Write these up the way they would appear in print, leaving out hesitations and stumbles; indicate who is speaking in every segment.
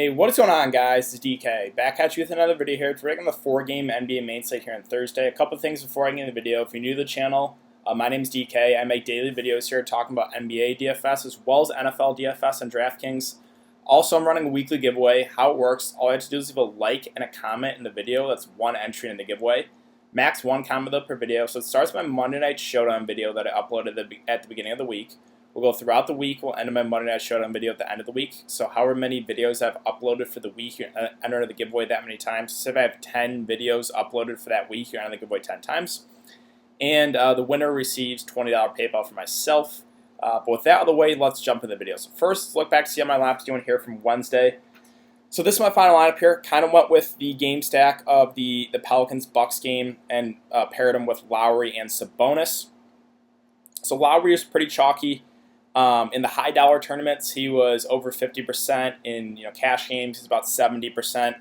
Speaker 1: Hey, what is going on, guys? It's DK. Back at you with another video here. Today on the 4-game NBA main slate here on Thursday. A couple things before I get into the video. If you're new to the channel, my name is DK. I make daily videos here talking about NBA DFS as well as NFL DFS and Draftkings. Also, I'm running a weekly giveaway. How it works, all you have to do is leave a like and a comment in the video. That's one entry in the giveaway. Max one comment though per video. So it starts my Monday Night Showdown video that I uploaded at the beginning of the week. We'll go throughout the week. We'll end my Monday Night Showdown video at the end of the week. So however many videos I've uploaded for the week, you enter the giveaway that many times. So if I have 10 videos uploaded for that week, you enter the giveaway 10 times. And the winner receives $20 PayPal for myself. But with that out of the way, let's jump into the video. So first, let's look back to see how my lineups doing here from Wednesday. So this is my final lineup here. Kind of went with the game stack of the Pelicans-Bucks game and paired them with Lowry and Sabonis. So Lowry is pretty chalky. In the high dollar tournaments, he was over 50%. In cash games, he's about 70%.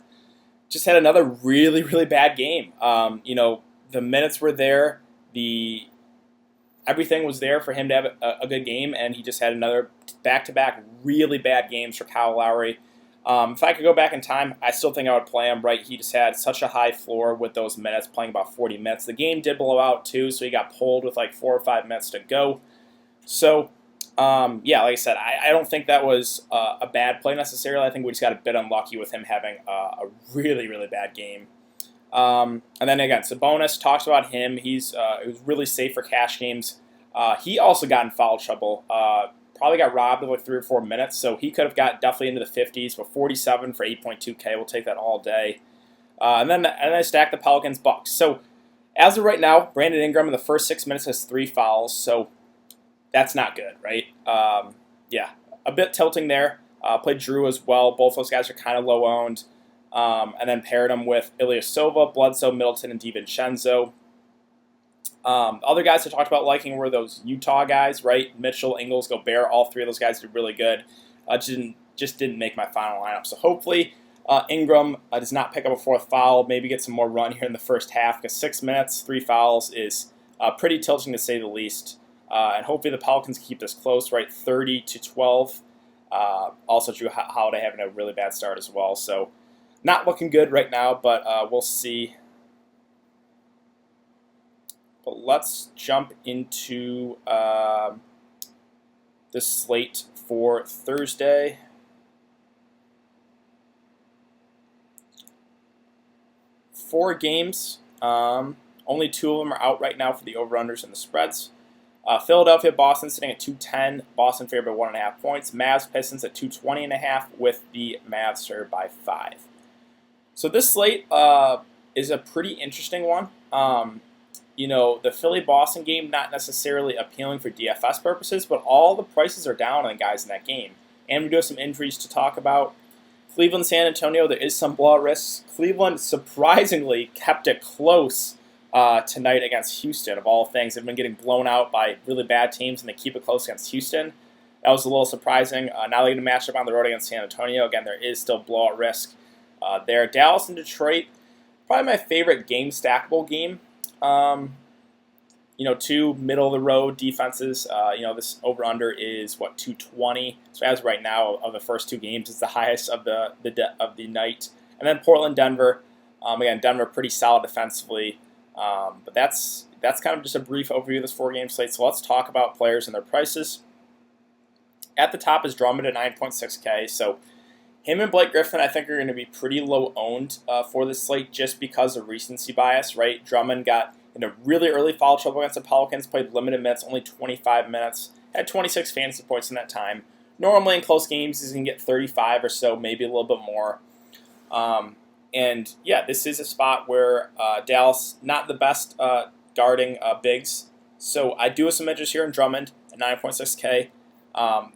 Speaker 1: Just had another really, really bad game. The minutes were there. Everything was there for him to have a good game, and he just had another back-to-back really bad games for Kyle Lowry. If I could go back in time, I still think I would play him, right? He just had such a high floor with those minutes, playing about 40 minutes. The game did blow out, too, so he got pulled with like 4 or 5 minutes to go. So, like I said, I don't think that was a bad play necessarily. I think we just got a bit unlucky with him having a really, really bad game. And then again, Sabonis talks about him. He was really safe for cash games. He also got in foul trouble. Probably got robbed of like 3 or 4 minutes, so he could have got definitely into the 50s, but 47 for 8.2K. We'll take that all day. And then I stacked the Pelicans-Bucks. So as of right now, Brandon Ingram in the first 6 minutes has 3 fouls, so that's not good, right? A bit tilting there. Played Drew as well. Both those guys are kind of low-owned. And then paired him with Ilyasova, Bledsoe, Middleton, and DiVincenzo. Other guys I talked about liking were those Utah guys, right? Mitchell, Ingles, Gobert. All 3 of those guys did really good. Just didn't make my final lineup. So hopefully Ingram does not pick up a 4th foul. Maybe get some more run here in the first half, because 6 minutes, 3 fouls is pretty tilting to say the least. And hopefully the Pelicans keep this close, right? 30-12. Also, Drew Holiday having a really bad start as well. So not looking good right now, but we'll see. But let's jump into the slate for Thursday. Four games. Only 2 of them are out right now for the over-unders and the spreads. Philadelphia, Boston sitting at 210. Boston favored by 1.5 points. Mavs, Pistons at 220.5 with the Mavs served by 5. So this slate is a pretty interesting one. The Philly-Boston game not necessarily appealing for DFS purposes, but all the prices are down on guys in that game. And we do have some injuries to talk about. Cleveland, San Antonio, there is some blowout risks. Cleveland surprisingly kept it close tonight against Houston, of all things. They've been getting blown out by really bad teams, and they keep it close against Houston. That was a little surprising. Now they're going to match up on the road against San Antonio. Again, there is still blowout risk there. Dallas and Detroit, probably my favorite game stackable game. 2 middle-of-the-road defenses. This over-under is, 220. So as right now, of the first 2 games, it's the highest of the night. And then Portland, Denver. Again, Denver pretty solid defensively. But that's kind of just a brief overview of this 4-game slate. So let's talk about players and their prices. At the top is Drummond at 9.6K. So him and Blake Griffin, I think, are going to be pretty low-owned for this slate just because of recency bias, right? Drummond got into really early foul trouble against the Pelicans, played limited minutes, only 25 minutes, had 26 fantasy points in that time. Normally in close games, he's going to get 35 or so, maybe a little bit more. This is a spot where Dallas, not the best guarding bigs. So I do have some interest here in Drummond at 9.6K.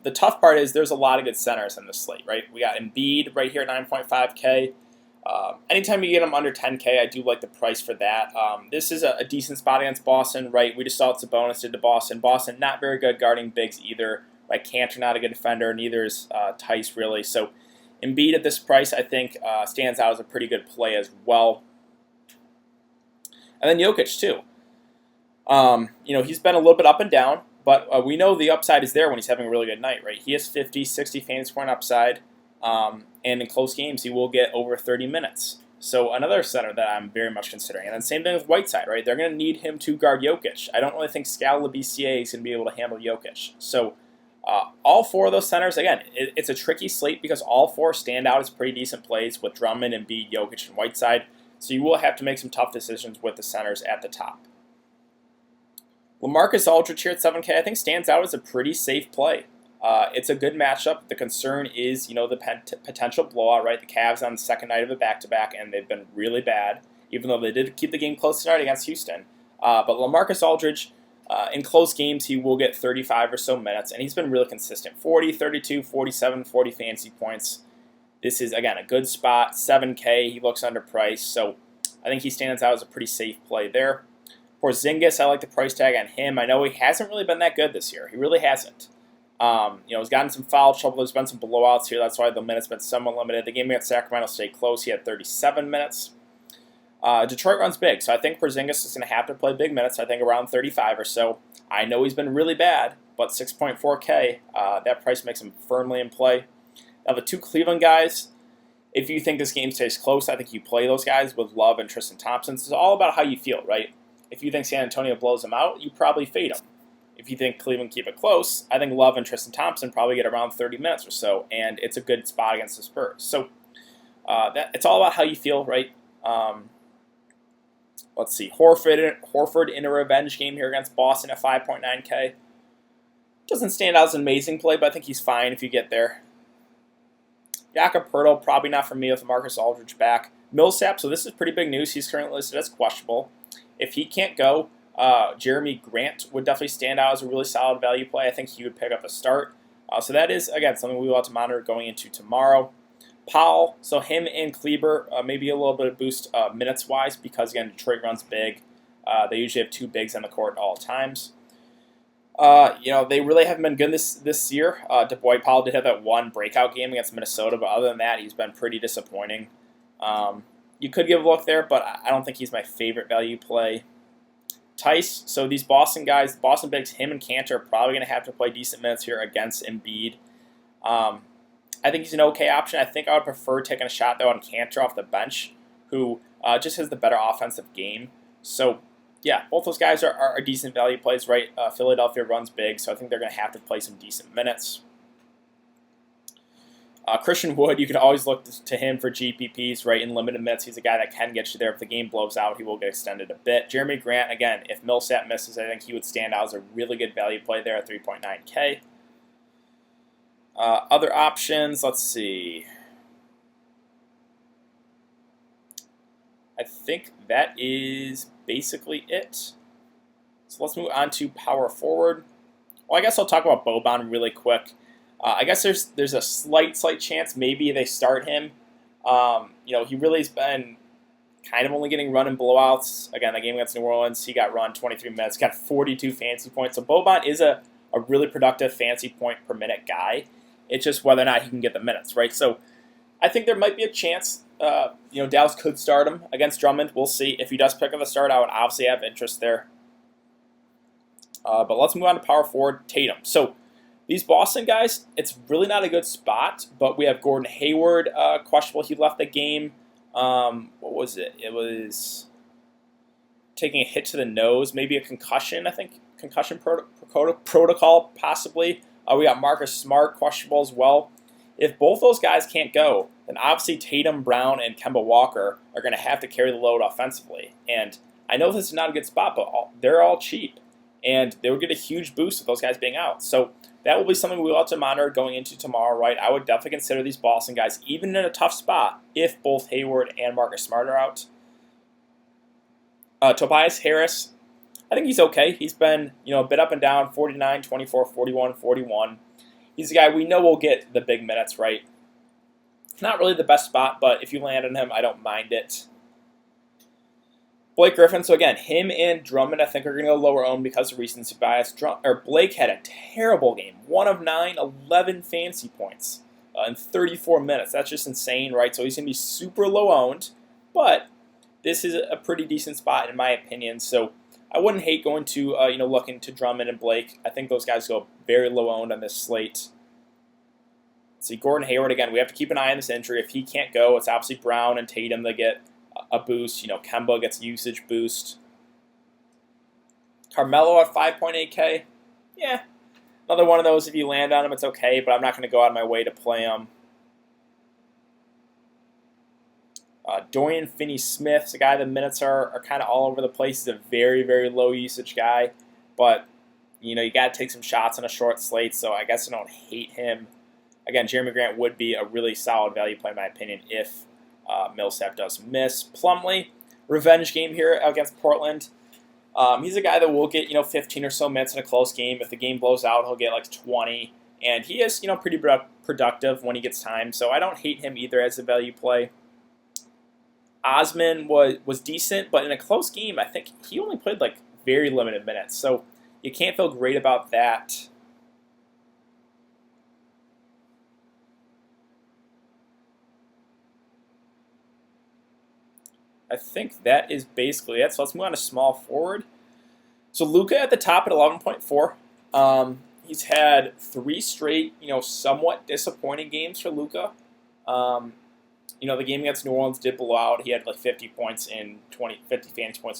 Speaker 1: The tough part is there's a lot of good centers in this slate, right? We got Embiid right here at 9.5K. Anytime you get them under 10K, I do like the price for that. This is a decent spot against Boston, right? We just saw what Sabonis did to Boston. Boston, not very good guarding bigs either. Like Cantor, not a good defender. Neither is Tice, really. So Embiid at this price, I think, stands out as a pretty good play as well. And then Jokic, too. He's been a little bit up and down. But we know the upside is there when he's having a really good night, right? He has 50, 60 fantasy point upside. And in close games, he will get over 30 minutes. So another center that I'm very much considering. And then same thing with Whiteside, right? They're going to need him to guard Jokic. I don't really think Skal Labissiere is going to be able to handle Jokic. So all four of those centers, again, it's a tricky slate because all four stand out as pretty decent plays with Drummond, Embiid, Jokic, and Whiteside. So you will have to make some tough decisions with the centers at the top. LaMarcus Aldridge here at 7K, I think stands out as a pretty safe play. It's a good matchup. The concern is, the potential blowout, right? The Cavs on the second night of a back-to-back, and they've been really bad, even though they did keep the game close tonight against Houston. But LaMarcus Aldridge, in close games, he will get 35 or so minutes, and he's been really consistent. 40, 32, 47, 40 fantasy points. This is, again, a good spot. 7K, he looks underpriced, so I think he stands out as a pretty safe play there. For Porzingis, I like the price tag on him. I know he hasn't really been that good this year. He really hasn't. He's gotten some foul trouble. There's been some blowouts here. That's why the minutes been somewhat limited. The game against Sacramento stayed close. He had 37 minutes. Detroit runs big, so I think Porzingis is going to have to play big minutes. I think around 35 or so. I know he's been really bad, but 6.4K, that price makes him firmly in play. Now the two Cleveland guys, if you think this game stays close, I think you play those guys with Love and Tristan Thompson. It's all about how you feel, right? If you think San Antonio blows them out, you probably fade them. If you think Cleveland keep it close, I think Love and Tristan Thompson probably get around 30 minutes or so, and it's a good spot against the Spurs. So it's all about how you feel, right? Let's see. Horford in a revenge game here against Boston at 5.9K. Doesn't stand out as an amazing play, but I think he's fine if you get there. Jakob Poeltl, probably not for me with Marcus Aldridge back. Millsap, so this is pretty big news. He's currently listed as questionable. If he can't go, Jeremy Grant would definitely stand out as a really solid value play. I think he would pick up a start. So that is, again, something we will have to monitor going into tomorrow. Powell, so him and Kleber, maybe a little bit of boost minutes-wise because, again, Detroit runs big. They usually have two bigs on the court at all times. They really haven't been good this year. Dwight Powell did have that one breakout game against Minnesota, but other than that, he's been pretty disappointing. You could give a look there, but I don't think he's my favorite value play. Tice, so these Boston guys, Boston bigs, him and Cantor are probably going to have to play decent minutes here against Embiid. I think he's an okay option. I think I would prefer taking a shot, though, on Cantor off the bench, who just has the better offensive game. So, yeah, both those guys are decent value plays, right? Philadelphia runs big, so I think they're going to have to play some decent minutes. Christian Wood, you can always look to him for GPPs, right? In limited minutes, he's a guy that can get you there. If the game blows out, he will get extended a bit. Jeremy Grant, again, if Millsap misses, I think he would stand out as a really good value play there at 3.9K. Other options, let's see. I think that is basically it. So let's move on to power forward. Well, I guess I'll talk about Boban really quick. I guess there's a slight chance maybe they start him. He really has been kind of only getting run in blowouts. Again, the game against New Orleans, he got run 23 minutes, got 42 fantasy points. So Boban is a really productive fantasy point per minute guy. It's just whether or not he can get the minutes, right? So I think there might be a chance, Dallas could start him against Drummond. We'll see. If he does pick up the start, I would obviously have interest there. But let's move on to power forward, Tatum. So these Boston guys, it's really not a good spot, but we have Gordon Hayward questionable. He left the game. What was it? It was taking a hit to the nose, maybe a concussion, I think. Concussion protocol, possibly. We got Marcus Smart questionable as well. If both those guys can't go, then obviously Tatum, Brown, and Kemba Walker are going to have to carry the load offensively. And I know this is not a good spot, but they're all cheap. And they would get a huge boost with those guys being out. So that will be something we'll have to monitor going into tomorrow, right? I would definitely consider these Boston guys, even in a tough spot, if both Hayward and Marcus Smart are out. Tobias Harris, I think he's okay. He's been, a bit up and down, 49, 24, 41, 41. He's a guy we know will get the big minutes, right? Not really the best spot, but if you land on him, I don't mind it. Blake Griffin, so again, him and Drummond, I think, are going to go lower owned because of recency bias. Blake had a terrible game. 1 of 9, 11 fantasy points in 34 minutes. That's just insane, right? So he's going to be super low owned, but this is a pretty decent spot in my opinion. So I wouldn't hate going to, looking to Drummond and Blake. I think those guys go very low owned on this slate. See, Gordon Hayward, again, we have to keep an eye on this injury. If he can't go, it's obviously Brown and Tatum that get a boost. Kemba gets usage boost. Carmelo at 5.8K. Yeah, another one of those. If you land on him, it's okay, but I'm not going to go out of my way to play him. Dorian Finney-Smith, a guy the minutes are kind of all over the place. He's a very, very low usage guy, but you got to take some shots on a short slate, so I guess I don't hate him. Again, Jeremy Grant would be a really solid value play in my opinion if Millsap does miss. Plumlee, revenge game here against Portland. He's a guy that will get 15 or so minutes in a close game. If the game blows out, he'll get like 20, and he is pretty productive when he gets time. So I don't hate him either as a value play. Osman was decent, but in a close game, I think he only played like very limited minutes. So you can't feel great about that. I think that is basically it. So let's move on to small forward. So Luka at the top at 11.4. He's had 3 straight, somewhat disappointing games for Luka. The game against New Orleans did blow out. He had like 50 fantasy points in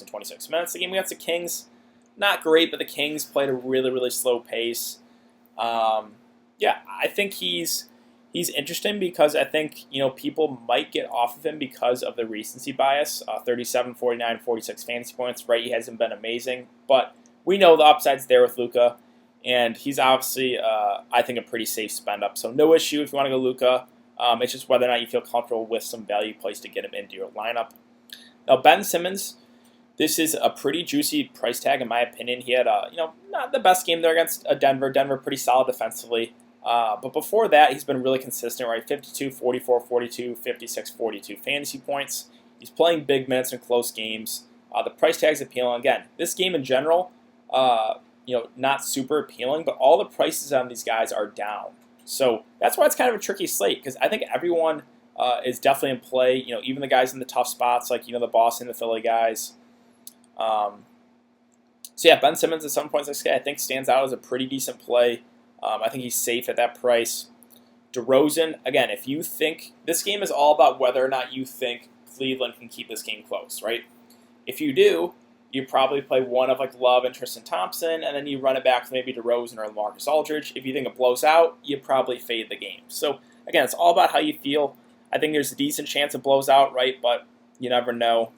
Speaker 1: 26 minutes. The game against the Kings, not great, but the Kings played a really, really slow pace. I think he's interesting because I think people might get off of him because of the recency bias. 37, 49, 46 fantasy points. Right, he hasn't been amazing, but we know the upside's there with Luka, and he's obviously I think a pretty safe spend up. So no issue if you want to go Luka. It's just whether or not you feel comfortable with some value plays to get him into your lineup. Now Ben Simmons, this is a pretty juicy price tag in my opinion. He had not the best game there against Denver. Denver pretty solid defensively. But before that, he's been really consistent, right? 52, 44, 42, 56, 42 fantasy points. He's playing big minutes in close games. The price tag's appealing. Again, this game in general, not super appealing, but all the prices on these guys are down. So that's why it's kind of a tricky slate, because I think everyone is definitely in play. Even the guys in the tough spots, like the Boston, the Philly guys. Ben Simmons at 7.6K I think stands out as a pretty decent play. I think he's safe at that price. DeRozan, again, if you think this game is all about whether or not you think Cleveland can keep this game close, right? If you do, you probably play one of like Love and Tristan Thompson, and then you run it back to maybe DeRozan or Marcus Aldridge. If you think it blows out, you probably fade the game. So again, it's all about how you feel. I think there's a decent chance it blows out, right? But you never know.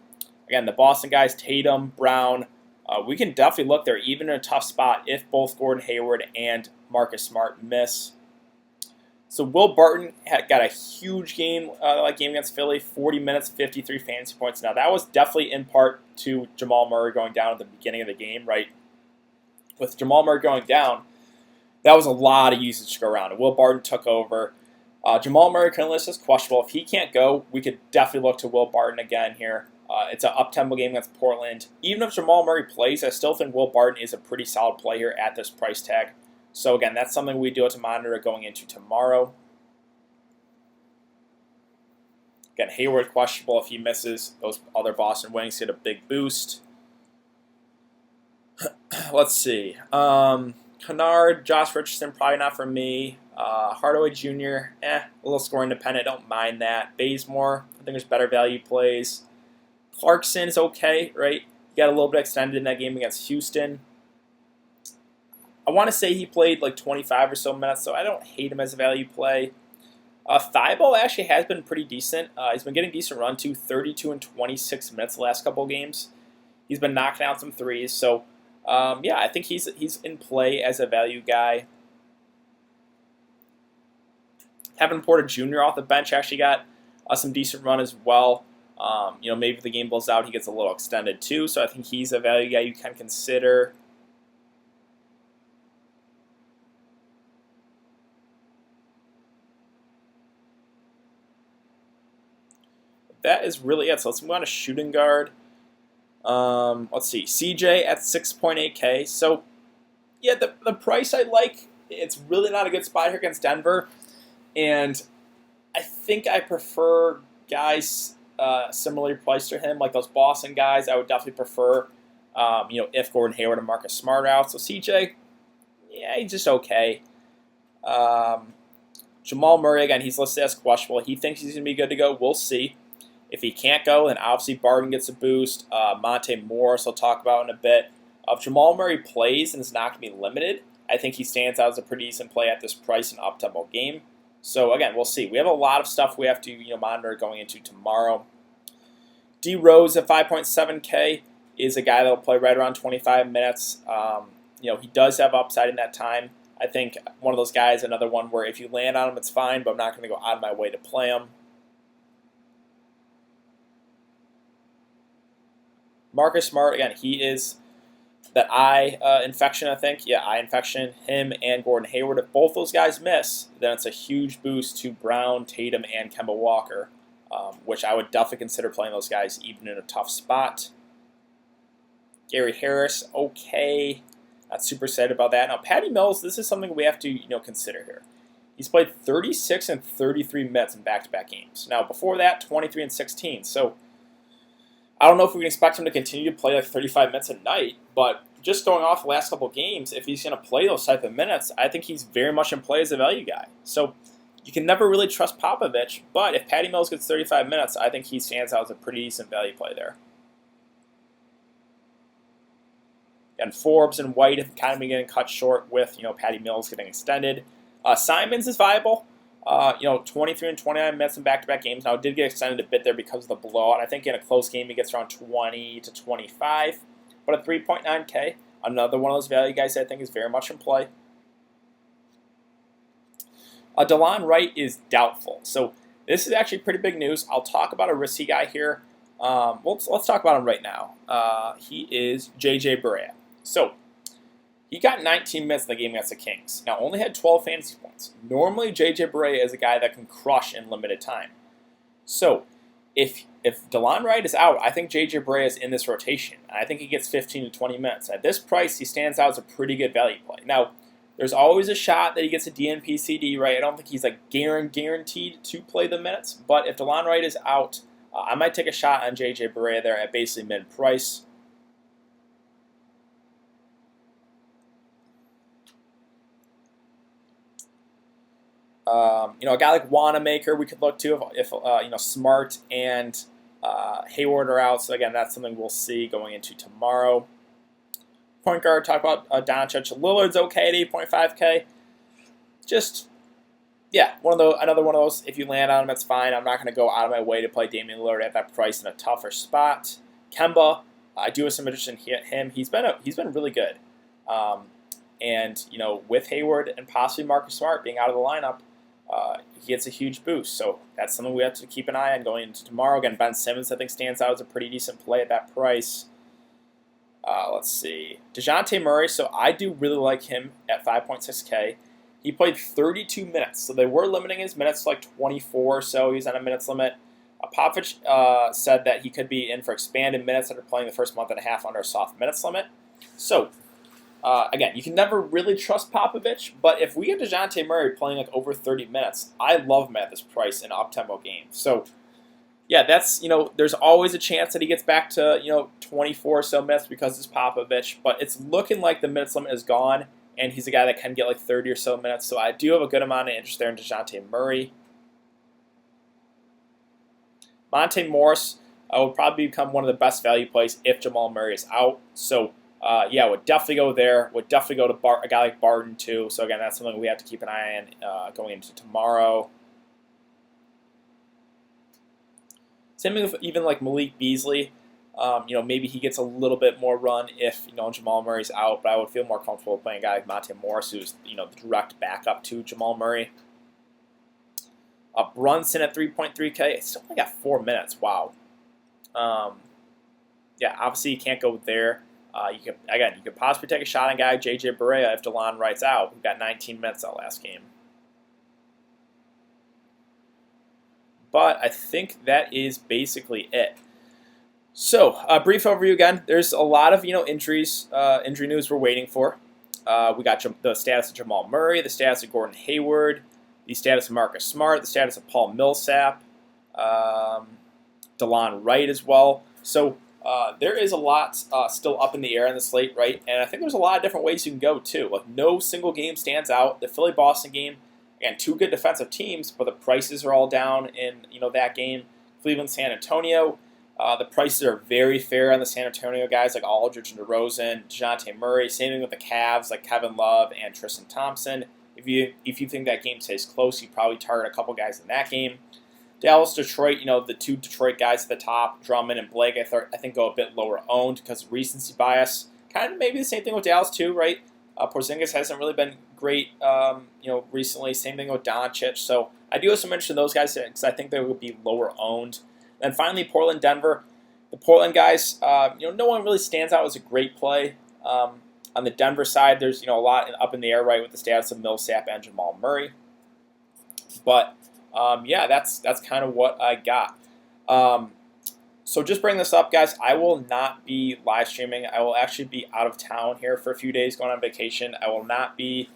Speaker 1: Again, the Boston guys, Tatum, Brown, we can definitely look there, even in a tough spot, if both Gordon Hayward and Marcus Smart miss. So Will Barton got a huge game, game against Philly, 40 minutes, 53 fantasy points. Now that was definitely in part to Jamal Murray going down at the beginning of the game, right? With Jamal Murray going down, that was a lot of usage to go around, and Will Barton took over. Jamal Murray currently is questionable. If he can't go, we could definitely look to Will Barton again here. It's an up-tempo game against Portland. Even if Jamal Murray plays, I still think Will Barton is a pretty solid play here at this price tag. So again, that's something we do have to monitor going into tomorrow. Again, Hayward questionable. If he misses, those other Boston wings get a big boost. Let's see. Kennard, Josh Richardson, probably not for me. Hardaway Jr., a little scoring dependent. Don't mind that. Bazemore, I think there's better value plays. Clarkson is okay, right? He got a little bit extended in that game against Houston. I want to say he played like 25 or so minutes, so I don't hate him as a value play. Thibault actually has been pretty decent. He's been getting decent run too, 32 and 26 minutes the last couple games. He's been knocking out some threes, so I think he's in play as a value guy. Kevin Porter Jr. off the bench actually got some decent run as well. Maybe if the game blows out, he gets a little extended too, so I think he's a value guy you can consider. That is really it. So let's move on to shooting guard. Let's see. CJ at 6.8K. So, yeah, the price I like. It's really not a good spot here against Denver. And I think I prefer guys similarly priced to him, like those Boston guys. I would definitely prefer, if Gordon Hayward and Marcus Smart are out. So CJ, yeah, he's just okay. Jamal Murray, again, he's listed as questionable. He thinks he's going to be good to go. We'll see. If he can't go, then obviously Barton gets a boost. Monte Morris, I'll talk about in a bit. If Jamal Murray plays and is not going to be limited, I think he stands out as a pretty decent play at this price in an up-tempo game. So again, we'll see. We have a lot of stuff we have to monitor going into tomorrow. D Rose at 5.7K is a guy that will play right around 25 minutes. He does have upside in that time. I think one of those guys, another one where if you land on him, it's fine, but I'm not going to go out of my way to play him. Marcus Smart, again, he is that eye infection, I think. Yeah, eye infection. Him and Gordon Hayward. If both those guys miss, then it's a huge boost to Brown, Tatum, and Kemba Walker, which I would definitely consider playing those guys even in a tough spot. Gary Harris, okay. Not super excited about that. Now, Patty Mills, this is something we have to consider here. He's played 36 and 33 minutes in back-to-back games. Now, before that, 23 and 16. So, I don't know if we can expect him to continue to play like 35 minutes a night, but just going off the last couple games, if he's going to play those type of minutes, I think he's very much in play as a value guy. So, you can never really trust Popovich, but if Patty Mills gets 35 minutes, I think he stands out as a pretty decent value play there. And Forbes and White have kind of been getting cut short with Patty Mills getting extended. Simons is viable. 23 and 29 minutes in back-to-back games. Now, it did get extended a bit there because of the blowout. I think in a close game, he gets around 20 to 25. But at 3.9K, another one of those value guys I think is very much in play. DeLon Wright is doubtful. So this is actually pretty big news. I'll talk about a risky guy here. Let's talk about him right now. He is J.J. Barea. So he got 19 minutes in the game against the Kings. Now, only had 12 fantasy points. Normally, J.J. Barea is a guy that can crush in limited time. So, if DeLon Wright is out, I think J.J. Barea is in this rotation. I think he gets 15 to 20 minutes. At this price, he stands out as a pretty good value play. Now, there's always a shot that he gets a DNP CD, right? I don't think he's like guaranteed to play the minutes. But if DeLon Wright is out, I might take a shot on J.J. Barea there at basically mid-price. A guy like Wanamaker we could look to if Smart and Hayward are out. So again, that's something we'll see going into tomorrow. Point guard, talk about Doncic. Lillard's okay at 8.5K. Just another one of those. If you land on him, it's fine. I'm not going to go out of my way to play Damian Lillard at that price in a tougher spot. Kemba, I do have some interest in him. He's been really good. With Hayward and possibly Marcus Smart being out of the lineup, he gets a huge boost. So that's something we have to keep an eye on going into tomorrow. Again, Ben Simmons, I think, stands out as a pretty decent play at that price. Let's see. DeJounte Murray, so I do really like him at 5.6K. He played 32 minutes, so they were limiting his minutes to like 24 or so. He's on a minutes limit. Popovich said that he could be in for expanded minutes after playing the first month and a half under a soft minutes limit. So, again, you can never really trust Popovich, but if we get DeJounte Murray playing like over 30 minutes, I love him at this price in an up-tempo game. So, yeah, that's, there's always a chance that he gets back to, 24 or so minutes because it's Popovich, but it's looking like the minutes limit is gone, and he's a guy that can get like 30 or so minutes, so I do have a good amount of interest there in DeJounte Murray. Monte Morris would probably become one of the best value plays if Jamal Murray is out, so would definitely go there. Would definitely go to a guy like Barton too. So again, that's something we have to keep an eye on going into tomorrow. Same thing with even like Malik Beasley. Maybe he gets a little bit more run if Jamal Murray's out, but I would feel more comfortable playing a guy like Monte Morris, who's the direct backup to Jamal Murray. Brunson at 3.3K. It's still only got 4 minutes. Wow. Obviously you can't go there. You could possibly take a shot on a guy like J.J. Barea if DeLon Wright's out, who got 19 minutes that last game. But I think that is basically it. So, a brief overview again. There's a lot of injuries, injury news we're waiting for. We got the status of Jamal Murray, the status of Gordon Hayward, the status of Marcus Smart, the status of Paul Millsap, DeLon Wright as well. So, there is a lot still up in the air on the slate, right? And I think there's a lot of different ways you can go, too. Like, no single game stands out. The Philly-Boston game, Again, two good defensive teams, but the prices are all down in that game. Cleveland, San Antonio. The prices are very fair on the San Antonio guys like Aldridge and DeRozan, DeJounte Murray. Same thing with the Cavs like Kevin Love and Tristan Thompson. If you think that game stays close, you probably target a couple guys in that game. Dallas, Detroit, the two Detroit guys at the top, Drummond and Blake, I think go a bit lower owned because of recency bias. Kind of maybe the same thing with Dallas too, right? Porzingis hasn't really been great, recently. Same thing with Doncic. So I do have some interest in those guys because I think they would be lower owned. And finally, Portland, Denver. The Portland guys, no one really stands out as a great play. On the Denver side, there's a lot up in the air, right, with the status of Millsap and Jamal Murray. But that's kind of what I got. So just bring this up, guys. I will not be live streaming. I will actually be out of town here for a few days, going on vacation. I will not be,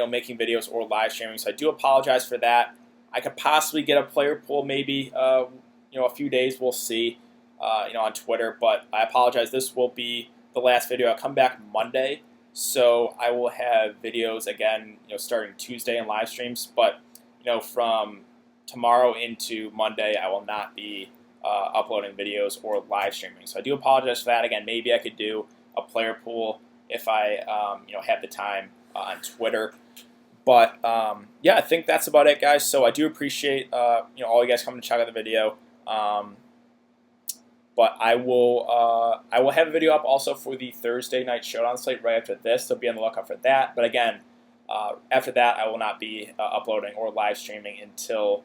Speaker 1: making videos or live streaming. So I do apologize for that. I could possibly get a player pool maybe, a few days. We'll see, on Twitter. But I apologize. This will be the last video. I'll come back Monday, so I will have videos again, starting Tuesday and live streams. But from tomorrow into Monday, I will not be uploading videos or live streaming. So I do apologize for that. Again, maybe I could do a player pool if I have the time on Twitter. But I think that's about it, guys. So I do appreciate all you guys coming to check out the video. But I will have a video up also for the Thursday night showdown slate right after this. So be on the lookout for that. But again, after that, I will not be uploading or live streaming until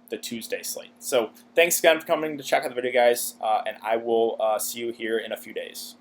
Speaker 1: the Tuesday slate. So thanks again for coming to check out the video, guys, and I will see you here in a few days.